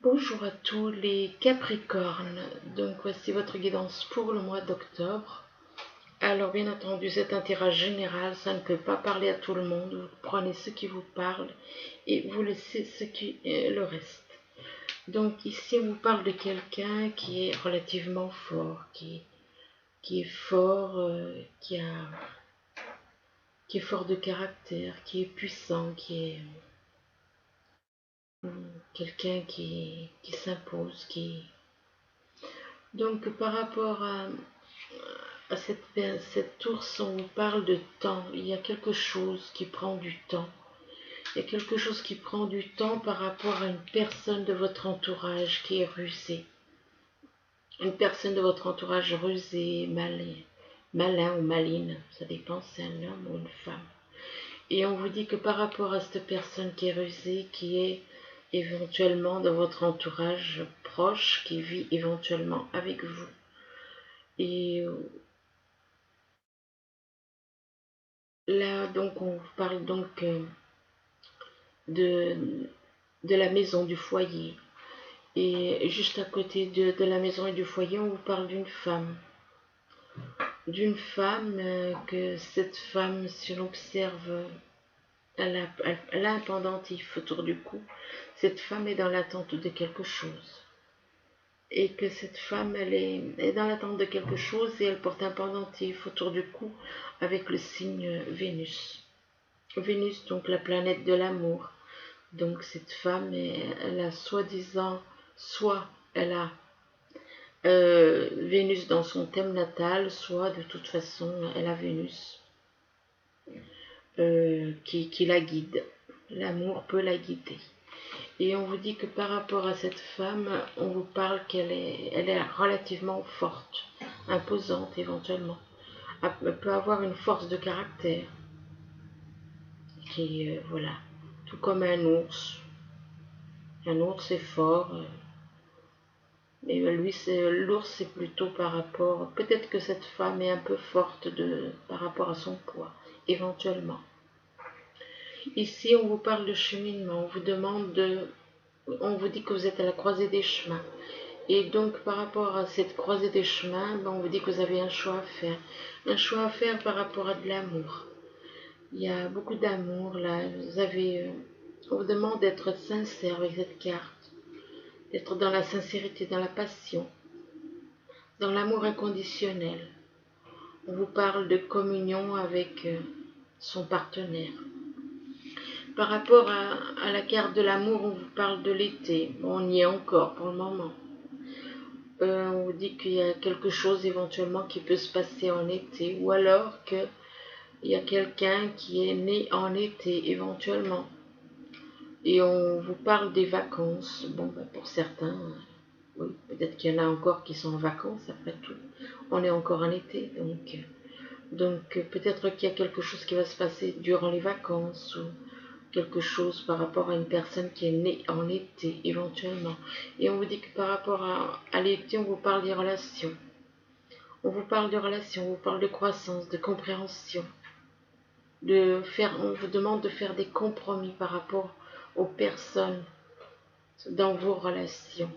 Bonjour à tous les Capricornes, donc voici votre guidance pour le mois d'octobre. Alors bien entendu c'est un tirage général, ça ne peut pas parler à tout le monde, vous prenez ce qui vous parle et vous laissez le reste. Donc ici on vous parle de quelqu'un qui est relativement fort, qui est fort, qui est fort de caractère, qui est puissant, qui est quelqu'un qui s'impose, qui... Donc par rapport à cette ours, on vous parle de temps. Il y a quelque chose qui prend du temps. Il y a quelque chose qui prend du temps par rapport à une personne de votre entourage qui est rusée. Une personne de votre entourage rusée, malin ou maline, ça dépend si c'est un homme ou une femme. Et on vous dit que par rapport à cette personne qui est rusée, qui est éventuellement dans votre entourage proche, qui vit éventuellement avec vous, et là, donc, on vous parle donc de, de la maison, du foyer. Et juste à côté de la maison et du foyer, on vous parle d'une femme. D'une femme que cette femme, si on observe, elle a un pendentif autour du cou. Cette femme est dans l'attente de quelque chose. Et que cette femme, elle est dans l'attente de quelque chose et elle porte un pendentif autour du cou avec le signe Vénus. Vénus, donc la planète de l'amour. Donc cette femme, elle a soi-disant, soit elle a Vénus dans son thème natal, soit de toute façon elle a Vénus qui la guide. L'amour peut la guider. Et on vous dit que par rapport à cette femme, on vous parle elle est relativement forte, imposante éventuellement. Elle peut avoir une force de caractère qui, voilà, tout comme un ours. Un ours est fort, mais lui, l'ours, c'est plutôt par rapport... Peut-être que cette femme est un peu forte par rapport à son poids, éventuellement. Ici, on vous parle de cheminement, on vous dit que vous êtes à la croisée des chemins. Et donc, par rapport à cette croisée des chemins, on vous dit que vous avez un choix à faire. Un choix à faire par rapport à de l'amour. Il y a beaucoup d'amour, là. On vous demande d'être sincère avec cette carte. D'être dans la sincérité, dans la passion, dans l'amour inconditionnel. On vous parle de communion avec son partenaire. Par rapport à la carte de l'amour, on vous parle de l'été. Bon, on y est encore pour le moment. On vous dit qu'il y a quelque chose éventuellement qui peut se passer en été, ou alors qu'il y a quelqu'un qui est né en été éventuellement. Et on vous parle des vacances. Bon, pour certains, oui, peut-être qu'il y en a encore qui sont en vacances après tout. On est encore en été, donc peut-être qu'il y a quelque chose qui va se passer durant les vacances ou quelque chose par rapport à une personne qui est née en été éventuellement. Et on vous dit que par rapport à l'été, on vous parle des relations. On vous parle de relations, on vous parle de croissance, de compréhension. On vous demande de faire des compromis par rapport aux personnes dans vos relations.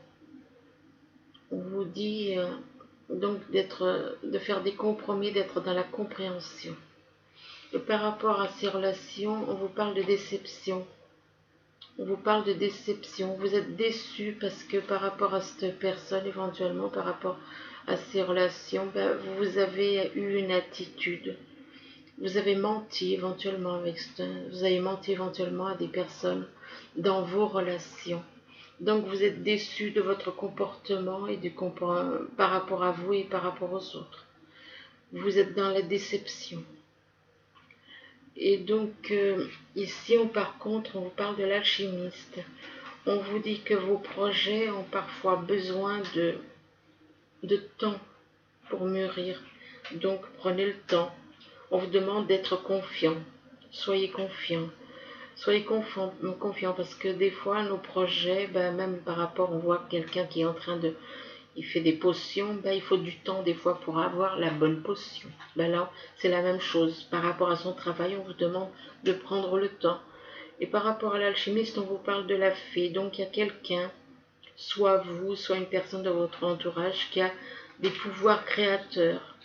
On vous dit donc de faire des compromis, d'être dans la compréhension. Et par rapport à ces relations, on vous parle de déception. On vous parle de déception. Vous êtes déçu parce que par rapport à cette personne, éventuellement par rapport à ces relations, vous avez eu une attitude. Vous avez menti éventuellement vous avez menti éventuellement à des personnes dans vos relations. Donc vous êtes déçu de votre comportement et par rapport à vous et par rapport aux autres. Vous êtes dans la déception. Et donc ici, par contre, on vous parle de l'alchimiste. On vous dit que vos projets ont parfois besoin de temps pour mûrir. Donc prenez le temps. On vous demande d'être confiant. Soyez confiant. Soyez confiant parce que des fois, nos projets, même par rapport, on voit quelqu'un qui est en train il fait des potions, il faut du temps des fois pour avoir la bonne potion. Là, c'est la même chose. Par rapport à son travail, on vous demande de prendre le temps. Et par rapport à l'alchimiste, on vous parle de la fée. Donc, il y a quelqu'un soit vous, soit une personne de votre entourage qui a des pouvoirs créateurs.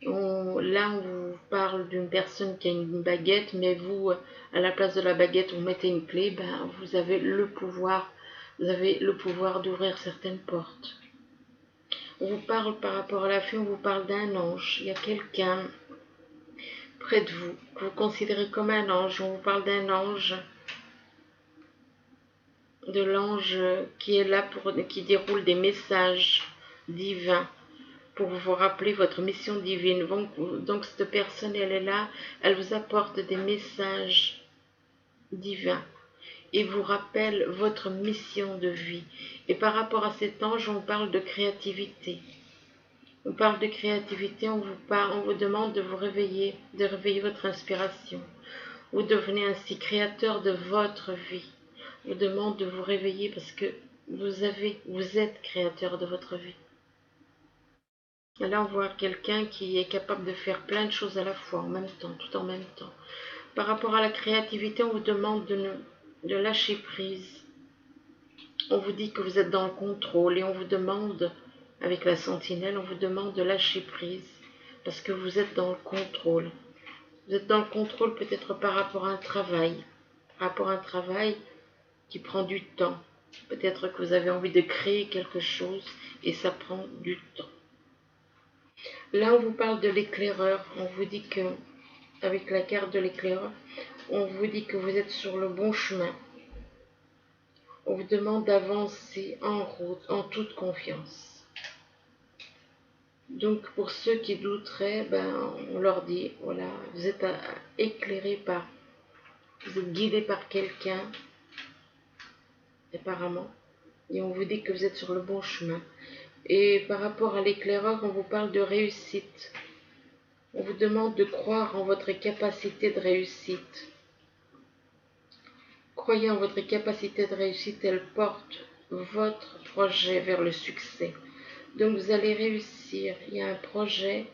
Là, on vous parle d'une personne qui a une baguette, mais vous, à la place de la baguette, vous mettez une clé, ben, vous avez le pouvoir d'ouvrir certaines portes. On vous parle par rapport à la fée, on vous parle d'un ange. Il y a quelqu'un près de vous que vous considérez comme un ange. On vous parle d'un ange, de l'ange qui est là qui déroule des messages divins pour vous rappeler votre mission divine. Donc cette personne, elle est là, elle vous apporte des messages divins et vous rappelle votre mission de vie. Et par rapport à cet ange, on parle de créativité. On parle de créativité, on vous demande de vous réveiller, de réveiller votre inspiration. Vous devenez ainsi créateur de votre vie. On vous demande de vous réveiller parce que vous êtes créateur de votre vie. Et là, on voit quelqu'un qui est capable de faire plein de choses à la fois, en même temps, tout en même temps. Par rapport à la créativité, on vous demande de lâcher prise. On vous dit que vous êtes dans le contrôle et on vous demande, avec la sentinelle, on vous demande de lâcher prise parce que vous êtes dans le contrôle. Vous êtes dans le contrôle peut-être par rapport à un travail, qui prend du temps. Peut-être que vous avez envie de créer quelque chose et ça prend du temps. Là, on vous parle de l'éclaireur. On vous dit que, avec la carte de l'éclaireur, on vous dit que vous êtes sur le bon chemin. On vous demande d'avancer en route, en toute confiance. Donc, pour ceux qui douteraient, on leur dit, voilà, vous êtes éclairé vous êtes guidé par quelqu'un, apparemment, et on vous dit que vous êtes sur le bon chemin. Et par rapport à l'éclaireur, on vous parle de réussite. On vous demande de croire en votre capacité de réussite. Croyez en votre capacité de réussite, elle porte votre projet vers le succès. Donc vous allez réussir. Il y a un projet.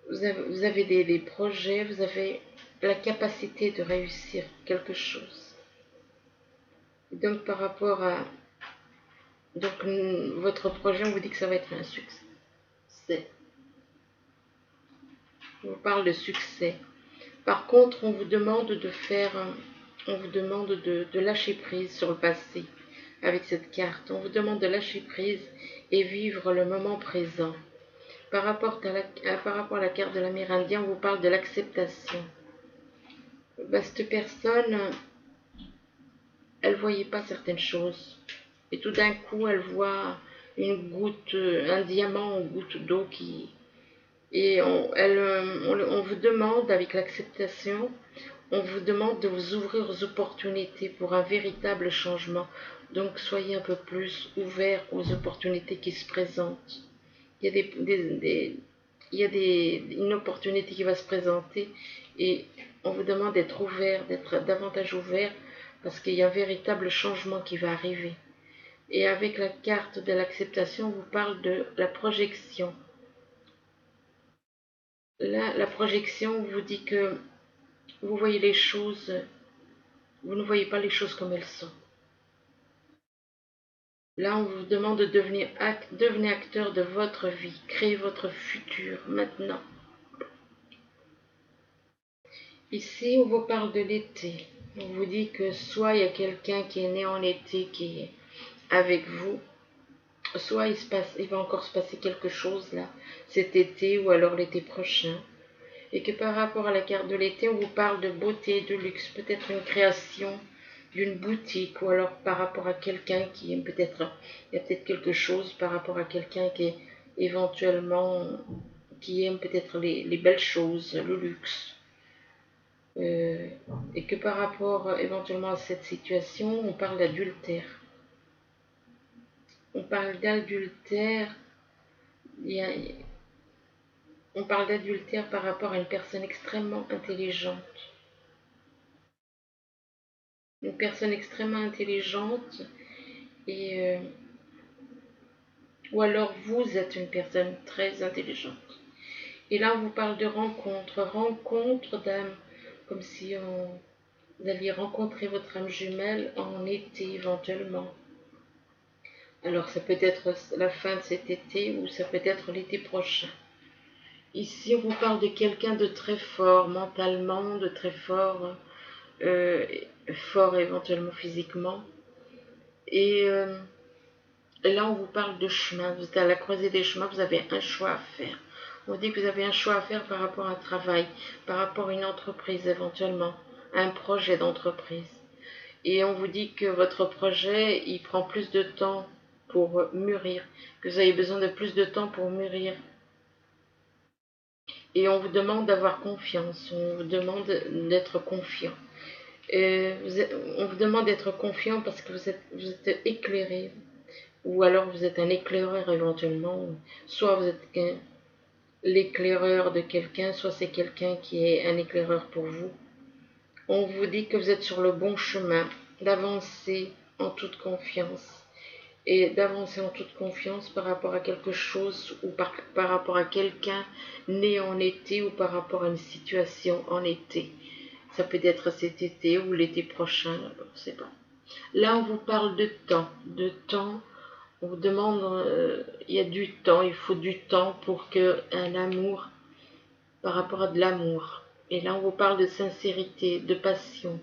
Vous avez des projets, vous avez la capacité de réussir quelque chose. Et donc par rapport à votre projet, on vous dit que ça va être un succès. On vous parle de succès. Par contre, on vous demande de lâcher prise sur le passé avec cette carte. On vous demande de lâcher prise et vivre le moment présent. Par rapport à la carte de l'Amérindien, on vous parle de l'acceptation. Cette personne, elle ne voyait pas certaines choses. Et tout d'un coup, elle voit un diamant en goutte d'eau Et on vous demande, avec l'acceptation, on vous demande de vous ouvrir aux opportunités pour un véritable changement. Donc soyez un peu plus ouverts aux opportunités qui se présentent. Il y a une opportunité qui va se présenter et on vous demande d'être ouvert, d'être davantage ouvert parce qu'il y a un véritable changement qui va arriver. Et avec la carte de l'acceptation, on vous parle de la projection. Là, la projection vous dit que vous voyez les choses, vous ne voyez pas les choses comme elles sont. Là, on vous demande de devenir acteur de votre vie, créez votre futur maintenant. Ici, on vous parle de l'été. On vous dit que soit il y a quelqu'un qui est né en été qui est avec vous, soit il va encore se passer quelque chose là, cet été ou alors l'été prochain. Et que par rapport à la carte de l'été, on vous parle de beauté, de luxe, peut-être une création d'une boutique ou alors par rapport à quelqu'un qui aime il y a peut-être quelque chose par rapport à quelqu'un qui est éventuellement, qui aime peut-être les belles choses, le luxe. Et que par rapport éventuellement à cette situation, on parle d'adultère. On parle d'adultère, on parle d'adultère par rapport à une personne extrêmement intelligente. Une personne extrêmement intelligente ou alors vous êtes une personne très intelligente. Et là, on vous parle de rencontre d'âme, comme si Vous alliez rencontrer votre âme jumelle en été éventuellement. Alors ça peut être la fin de cet été ou ça peut être l'été prochain. Ici, on vous parle de quelqu'un de très fort mentalement, de très fort, euh, fort éventuellement physiquement. Et là, on vous parle de chemin. Vous êtes à la croisée des chemins, vous avez un choix à faire. On dit que vous avez un choix à faire par rapport à un travail, par rapport à une entreprise éventuellement, à un projet d'entreprise. Et on vous dit que votre projet, il prend plus de temps pour mûrir, que vous avez besoin de plus de temps pour mûrir. Et on vous demande d'avoir confiance, on vous demande d'être confiant. On vous demande d'être confiant parce que vous êtes éclairé, ou alors vous êtes un éclaireur éventuellement, soit vous êtes l'éclaireur de quelqu'un, soit c'est quelqu'un qui est un éclaireur pour vous. On vous dit que vous êtes sur le bon chemin, d'avancer en toute confiance. Et d'avancer en toute confiance par rapport à quelque chose ou par rapport à quelqu'un né en été ou par rapport à une situation en été. Ça peut être cet été ou l'été prochain, je ne sais pas. Là, on vous parle de temps. De temps, on vous demande, il y a du temps, il faut du temps pour qu'un amour, par rapport à de l'amour. Et là, on vous parle de sincérité, de passion,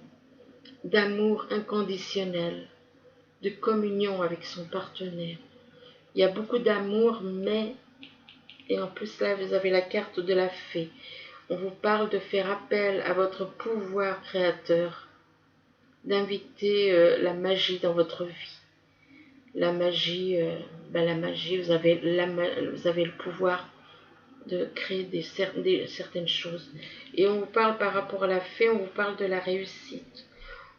d'amour inconditionnel, de communion avec son partenaire. Il y a beaucoup d'amour, mais, et en plus là, vous avez la carte de la fée. On vous parle de faire appel à votre pouvoir créateur, d'inviter la magie dans votre vie. La magie, vous avez le pouvoir de créer certaines choses. Et on vous parle par rapport à la fée, on vous parle de la réussite.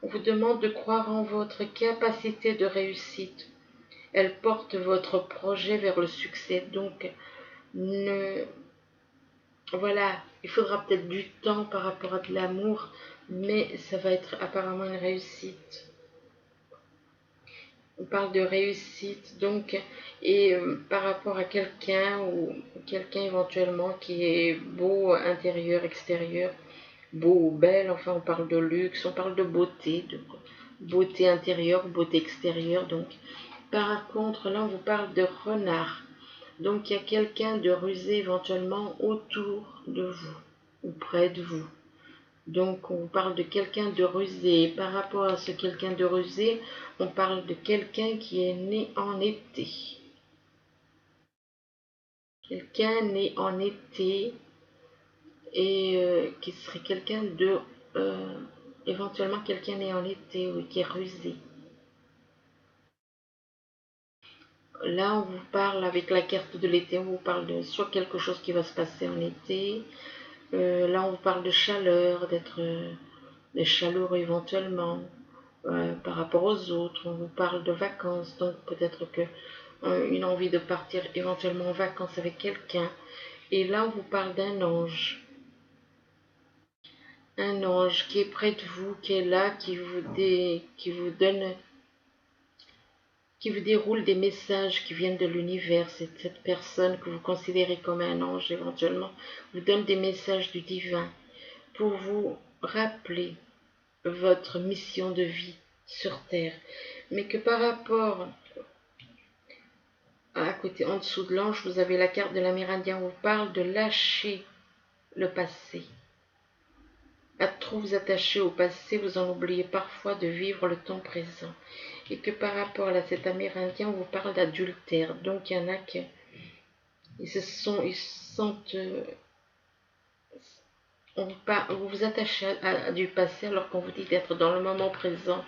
On vous demande de croire en votre capacité de réussite. Elle porte votre projet vers le succès. Donc, voilà, il faudra peut-être du temps par rapport à de l'amour, mais ça va être apparemment une réussite. On parle de réussite, donc, et par rapport à quelqu'un ou quelqu'un éventuellement qui est beau intérieur, extérieur, beau ou belle, enfin on parle de luxe, on parle de beauté intérieure, beauté extérieure, donc. Par contre, là on vous parle de renard, donc il y a quelqu'un de rusé éventuellement autour de vous ou près de vous. Donc on parle de quelqu'un de rusé. Par rapport à ce quelqu'un de rusé, on parle de quelqu'un qui est né en été. Quelqu'un né en été et qui serait quelqu'un de... éventuellement quelqu'un né en été, oui, qui est rusé. Là, on vous parle avec la carte de l'été, on vous parle de soit quelque chose qui va se passer en été. Là, on vous parle de chaleur, d'être chaleureux éventuellement. Par rapport aux autres, on vous parle de vacances, donc peut-être que une envie de partir éventuellement en vacances avec quelqu'un. Et là, on vous parle d'un ange. Un ange qui est près de vous, qui est là, qui vous donne, qui vous déroule des messages qui viennent de l'univers. Cette personne que vous considérez comme un ange éventuellement vous donne des messages du divin pour vous rappeler votre mission de vie sur Terre. Mais que par rapport à côté, en dessous de l'ange, vous avez la carte de l'Amérindien. On vous parle de lâcher le passé. À trop vous attacher au passé, vous en oubliez parfois de vivre le temps présent. Et que par rapport à cet Amérindien, on vous parle d'adultère. Donc il y en a qui ils se sentent, vous vous attachez à du passé alors qu'on vous dit d'être dans le moment présent.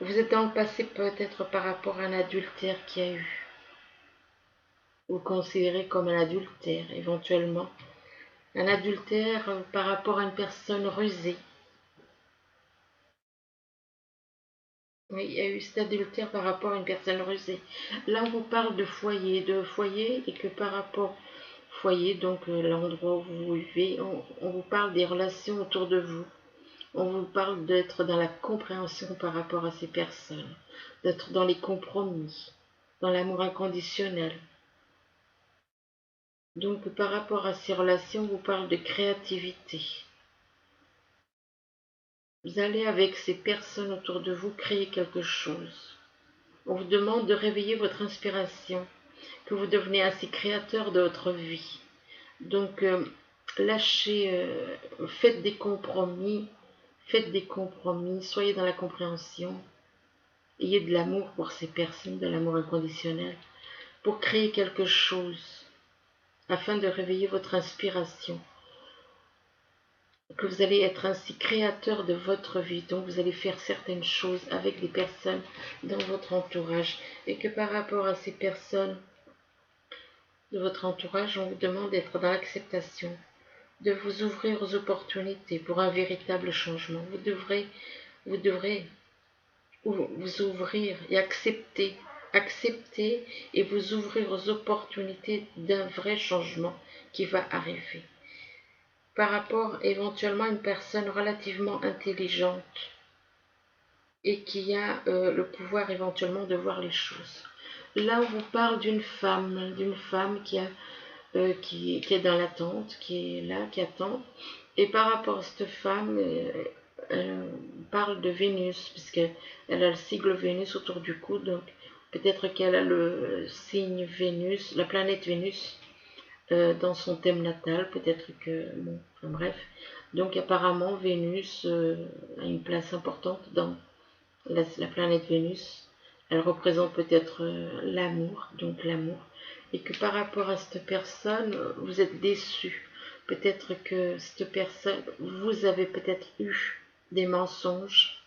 Vous êtes dans le passé peut-être par rapport à un adultère qu'il y a eu. Vous considérez comme un adultère éventuellement. Un adultère par rapport à une personne rusée. Oui, il y a eu cet adultère par rapport à une personne rusée. Là, on vous parle de foyer, et que par rapport foyer, donc l'endroit où vous vivez, on vous parle des relations autour de vous. On vous parle d'être dans la compréhension par rapport à ces personnes, d'être dans les compromis, dans l'amour inconditionnel. Donc par rapport à ces relations, on vous parle de créativité. Vous allez avec ces personnes autour de vous créer quelque chose. On vous demande de réveiller votre inspiration, que vous devenez ainsi créateur de votre vie. Donc, lâchez, faites des compromis, soyez dans la compréhension, ayez de l'amour pour ces personnes, de l'amour inconditionnel, pour créer quelque chose, afin de réveiller votre inspiration, que vous allez être ainsi créateur de votre vie, donc vous allez faire certaines choses avec des personnes dans votre entourage, et que par rapport à ces personnes de votre entourage, on vous demande d'être dans l'acceptation, de vous ouvrir aux opportunités pour un véritable changement. Vous devrez vous ouvrir et accepter et vous ouvrir aux opportunités d'un vrai changement qui va arriver. Par rapport éventuellement à une personne relativement intelligente et qui a le pouvoir éventuellement de voir les choses. Là, on vous parle d'une femme qui est dans l'attente, qui est là, qui attend. Et par rapport à cette femme, elle parle de Vénus, puisqu'elle a le sigle Vénus autour du cou, donc peut-être qu'elle a le signe Vénus, la planète Vénus, dans son thème natal, peut-être que... Bon, enfin bref. Donc apparemment, Vénus a une place importante dans la planète Vénus. Elle représente peut-être l'amour, donc l'amour. Et que par rapport à cette personne, vous êtes déçu. Peut-être que cette personne, vous avez peut-être eu des mensonges,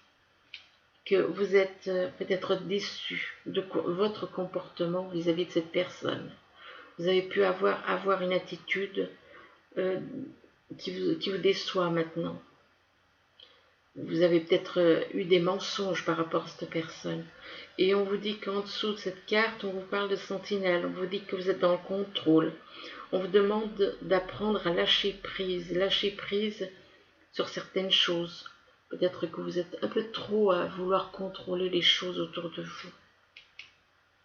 que vous êtes peut-être déçu de votre comportement vis-à-vis de cette personne. Vous avez pu avoir une attitude qui vous déçoit maintenant. Vous avez peut-être eu des mensonges par rapport à cette personne. Et on vous dit qu'en dessous de cette carte, on vous parle de sentinelle. On vous dit que vous êtes dans le contrôle. On vous demande d'apprendre à lâcher prise sur certaines choses. Peut-être que vous êtes un peu trop à vouloir contrôler les choses autour de vous.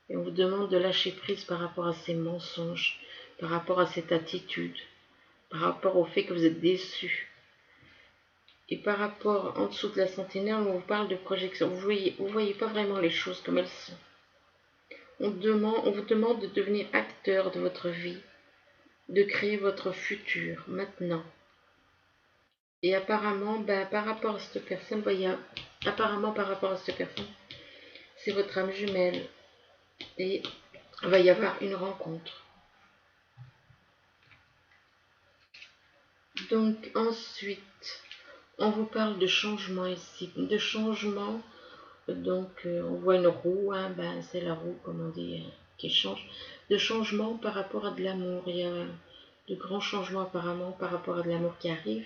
Et on vous demande de lâcher prise par rapport à ces mensonges, par rapport à cette attitude, par rapport au fait que vous êtes déçu. Et par rapport en dessous de la sentinelle, on vous parle de projection. Vous voyez pas vraiment les choses comme elles sont. On vous demande de devenir acteur de votre vie, de créer votre futur maintenant. Et apparemment, par rapport à cette personne, c'est votre âme jumelle. Et il va y avoir une rencontre. Donc ensuite, on vous parle de changement ici, de changement. Donc on voit une roue, hein, c'est la roue, comme on dit, qui change. De changement par rapport à de l'amour. Il y a de grands changements apparemment par rapport à de l'amour qui arrive.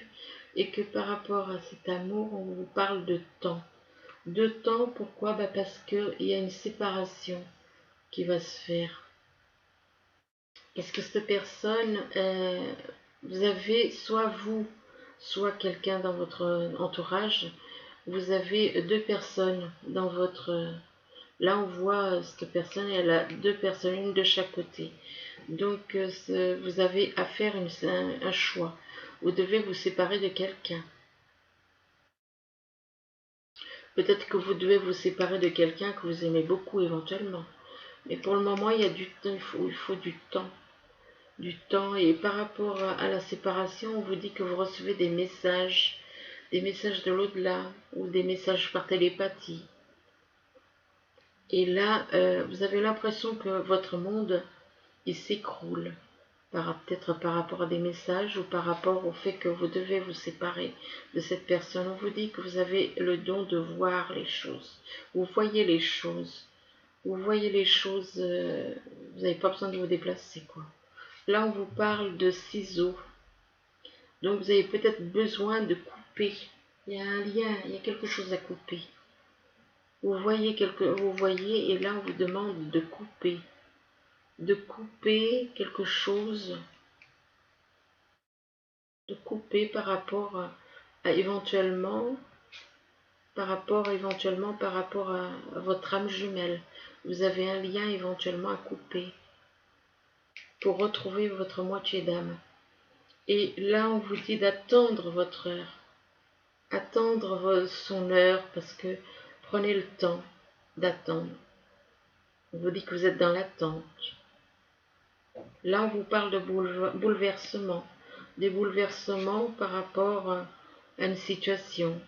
Et que par rapport à cet amour, on vous parle de temps. De temps, pourquoi? Parce qu'il y a une séparation qui va se faire. Est-ce que cette personne, vous avez soit vous, soit quelqu'un dans votre entourage, vous avez deux personnes dans votre... Là, on voit cette personne, elle a deux personnes, une de chaque côté. Donc, vous avez à faire un choix. Vous devez vous séparer de quelqu'un. Peut-être que vous devez vous séparer de quelqu'un que vous aimez beaucoup éventuellement. Mais pour le moment, il y a du temps, il faut du temps. Et par rapport à la séparation, on vous dit que vous recevez des messages de l'au-delà ou des messages par télépathie. Et là, vous avez l'impression que votre monde, il s'écroule, peut-être par rapport à des messages ou par rapport au fait que vous devez vous séparer de cette personne. On vous dit que vous avez le don de voir les choses. Vous voyez les choses. Vous n'avez pas besoin de vous déplacer, quoi. Là, on vous parle de ciseaux. Donc, vous avez peut-être besoin de couper. Il y a un lien, il y a quelque chose à couper. Vous voyez, et là, on vous demande de couper. De couper quelque chose. De couper par rapport à éventuellement, par rapport à votre âme jumelle. Vous avez un lien éventuellement à couper pour retrouver votre moitié d'âme. Et là, on vous dit d'attendre votre heure. attendre son heure, parce que prenez le temps d'attendre. On vous dit que vous êtes dans l'attente. Là, on vous parle de bouleversement, des bouleversements par rapport à une situation,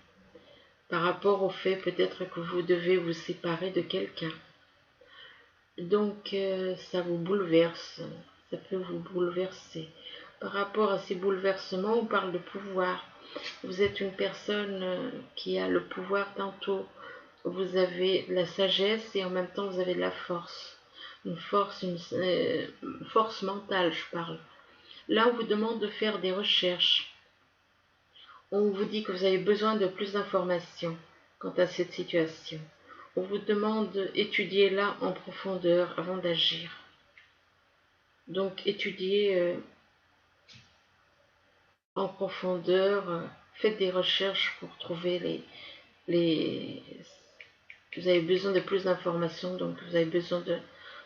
par rapport au fait peut-être que vous devez vous séparer de quelqu'un. Donc, ça vous bouleverse, ça peut vous bouleverser. Par rapport à ces bouleversements, on parle de pouvoir. Vous êtes une personne qui a le pouvoir tantôt. Vous avez la sagesse et en même temps vous avez de la force. Une force mentale, je parle. Là, on vous demande de faire des recherches. On vous dit que vous avez besoin de plus d'informations quant à cette situation. On vous demande d'étudier là en profondeur avant d'agir. Donc, étudiez en profondeur, faites des recherches pour trouver les... Vous avez besoin de plus d'informations, donc vous avez besoin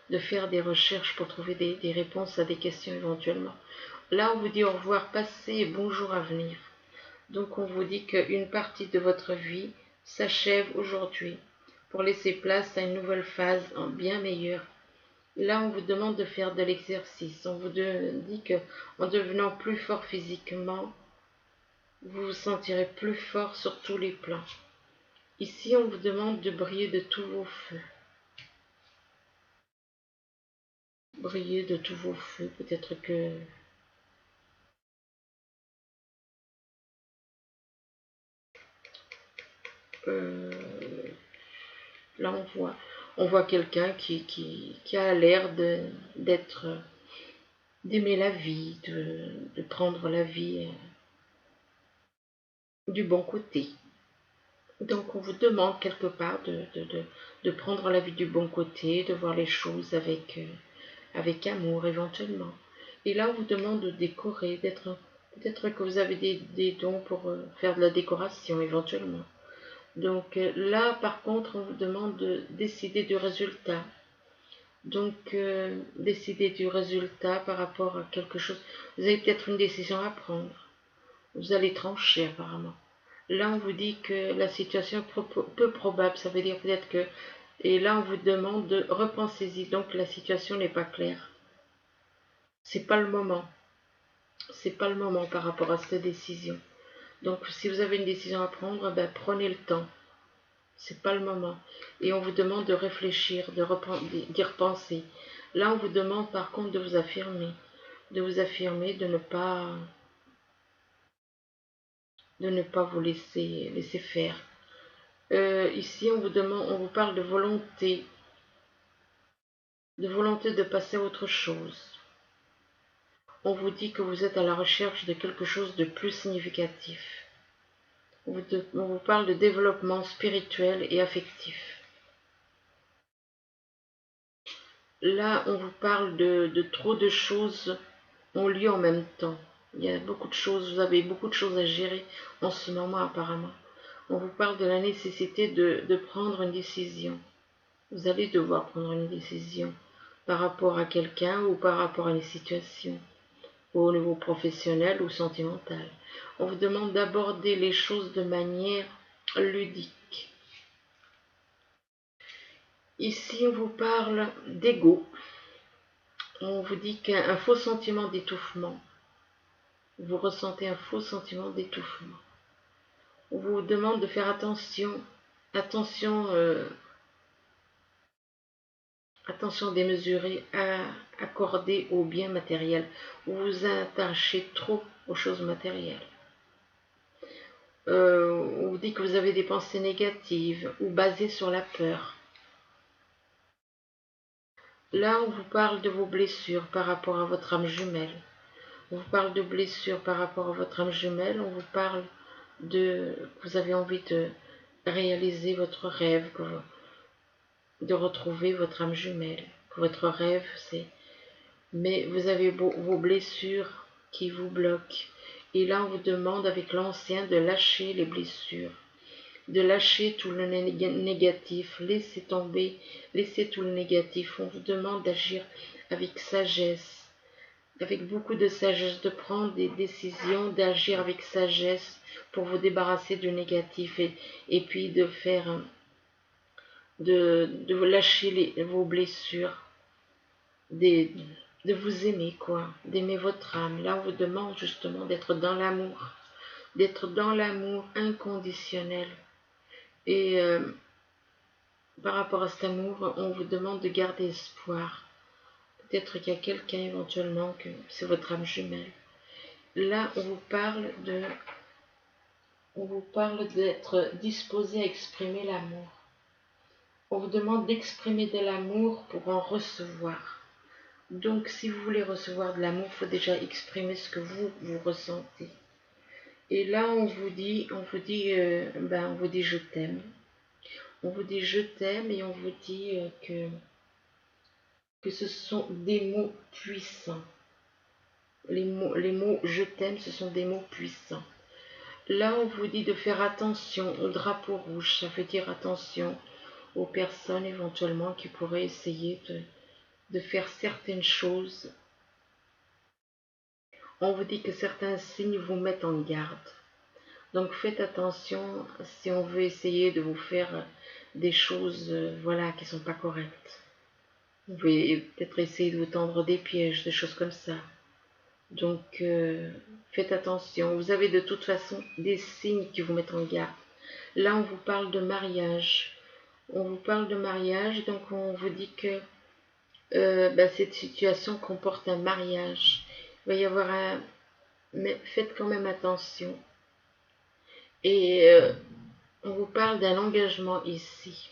de faire des recherches pour trouver des réponses à des questions éventuellement. Là, on vous dit au revoir passé et bonjour à venir. Donc, on vous dit qu'une partie de votre vie s'achève aujourd'hui pour laisser place à une nouvelle phase bien meilleure. Là, on vous demande de faire de l'exercice. On vous dit qu'en devenant plus fort physiquement, vous vous sentirez plus fort sur tous les plans. Ici, on vous demande de briller de tous vos feux. Briller de tous vos feux. Peut-être que là, on voit quelqu'un qui a l'air d'aimer la vie, de prendre la vie du bon côté. Donc, on vous demande quelque part de prendre la vie du bon côté, de voir les choses avec amour éventuellement. Et là, on vous demande de décorer, peut-être que vous avez des dons pour faire de la décoration éventuellement. Donc là, par contre, on vous demande de décider du résultat. Donc, décider du résultat par rapport à quelque chose. Vous avez peut-être une décision à prendre. Vous allez trancher apparemment. Là, on vous dit que la situation est peu probable. Ça veut dire peut-être que... Et là, on vous demande de repensez-y. Donc, la situation n'est pas claire. C'est pas le moment. C'est pas le moment par rapport à cette décision. Donc, si vous avez une décision à prendre, ben, prenez le temps. C'est pas le moment. Et on vous demande de réfléchir, d'y repenser. Là, on vous demande par contre de vous affirmer. De vous affirmer, de ne pas vous laisser faire. Ici, on vous parle de volonté de passer à autre chose. On vous dit que vous êtes à la recherche de quelque chose de plus significatif. On vous parle de développement spirituel et affectif. Là, on vous parle de trop de choses ont lieu en même temps. Il y a beaucoup de choses, vous avez beaucoup de choses à gérer en ce moment apparemment. On vous parle de la nécessité de prendre une décision. Vous allez devoir prendre une décision par rapport à quelqu'un ou par rapport à une situation, au niveau professionnel ou sentimental. On vous demande d'aborder les choses de manière ludique. Ici, on vous parle d'ego. On vous dit qu'un faux sentiment d'étouffement. Vous ressentez un faux sentiment d'étouffement. On vous demande de faire attention démesurée à accorder aux biens matériels. Vous vous attachez trop aux choses matérielles. On vous dit que vous avez des pensées négatives ou basées sur la peur. Là, on vous parle de vos blessures par rapport à votre âme jumelle. On vous parle de blessures par rapport à votre âme jumelle. On vous parle que vous avez envie de réaliser votre rêve, de retrouver votre âme jumelle. Que votre rêve, c'est... Mais vous avez vos blessures qui vous bloquent. Et là, on vous demande avec l'ancien de lâcher les blessures, de lâcher tout le négatif, laissez tomber, laissez tout le négatif. On vous demande d'agir avec sagesse, avec beaucoup de sagesse, de prendre des décisions, d'agir avec sagesse pour vous débarrasser du négatif et puis de faire, de vous lâcher vos blessures, des, de vous aimer, quoi, d'aimer votre âme. Là, on vous demande justement d'être dans l'amour inconditionnel. Et par rapport à cet amour, on vous demande de garder espoir. Peut-être qu'il y a quelqu'un éventuellement, que c'est votre âme jumelle. Là, on vous parle d'être disposé à exprimer l'amour. On vous demande d'exprimer de l'amour pour en recevoir. Donc, si vous voulez recevoir de l'amour, il faut déjà exprimer ce que vous ressentez. Et là, on vous dit je t'aime. On vous dit je t'aime et on vous dit que ce sont des mots puissants. Les mots je t'aime, ce sont des mots puissants. Là, on vous dit de faire attention au drapeau rouge. Ça veut dire attention aux personnes éventuellement qui pourraient essayer de faire certaines choses. On vous dit que certains signes vous mettent en garde. Donc faites attention si on veut essayer de vous faire des choses qui ne sont pas correctes. Vous pouvez peut-être essayer de vous tendre des pièges, des choses comme ça. Donc faites attention. Vous avez de toute façon des signes qui vous mettent en garde. Là, on vous parle de mariage. On vous parle de mariage, donc on vous dit que cette situation comporte un mariage. Il va y avoir un... Mais faites quand même attention. Et on vous parle d'un engagement ici.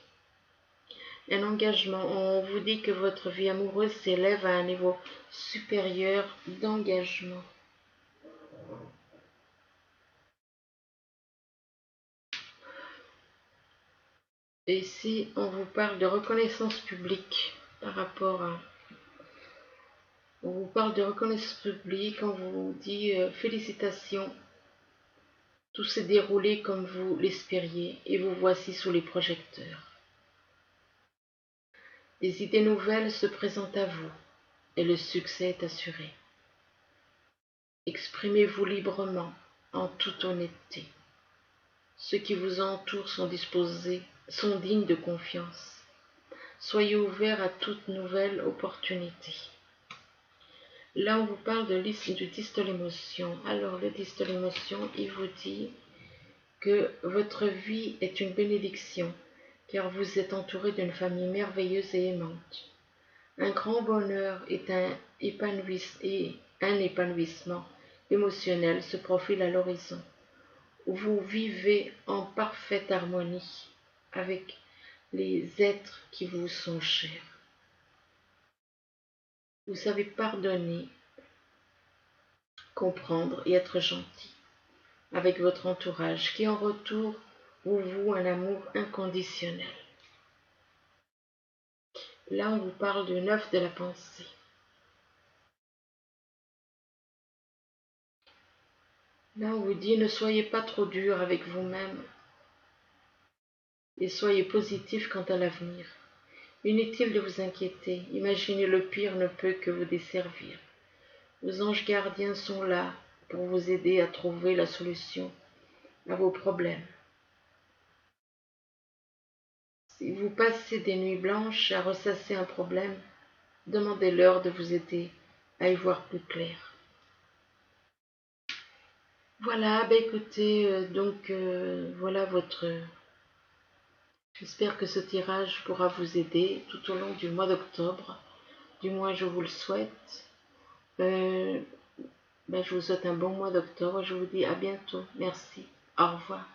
Un engagement. On vous dit que votre vie amoureuse s'élève à un niveau supérieur d'engagement. Et ici, on vous parle de reconnaissance publique par rapport à... On vous parle de reconnaissance publique, on vous dit félicitations. Tout s'est déroulé comme vous l'espériez et vous voici sous les projecteurs. Des idées nouvelles se présentent à vous et le succès est assuré. Exprimez-vous librement, en toute honnêteté. Ceux qui vous entourent sont dignes de confiance. Soyez ouverts à toute nouvelle opportunité. Là, on vous parle du 10 de l'émotion. Alors, le 10 de l'émotion, il vous dit que votre vie est une bénédiction, car vous êtes entouré d'une famille merveilleuse et aimante. Un grand bonheur et un épanouissement émotionnel se profile à l'horizon. Vous vivez en parfaite harmonie avec les êtres qui vous sont chers. Vous savez pardonner, comprendre et être gentil avec votre entourage qui en retour vous voue un amour inconditionnel. Là, on vous parle du 9 de la pensée. Là, on vous dit ne soyez pas trop dur avec vous-même et soyez positif quant à l'avenir. Inutile de vous inquiéter, imaginez le pire ne peut que vous desservir. Vos anges gardiens sont là pour vous aider à trouver la solution à vos problèmes. Si vous passez des nuits blanches à ressasser un problème, demandez-leur de vous aider à y voir plus clair. Voilà, écoutez, voilà votre... J'espère que ce tirage pourra vous aider tout au long du mois d'octobre. Du moins, je vous le souhaite. Je vous souhaite un bon mois d'octobre. Je vous dis à bientôt. Merci. Au revoir.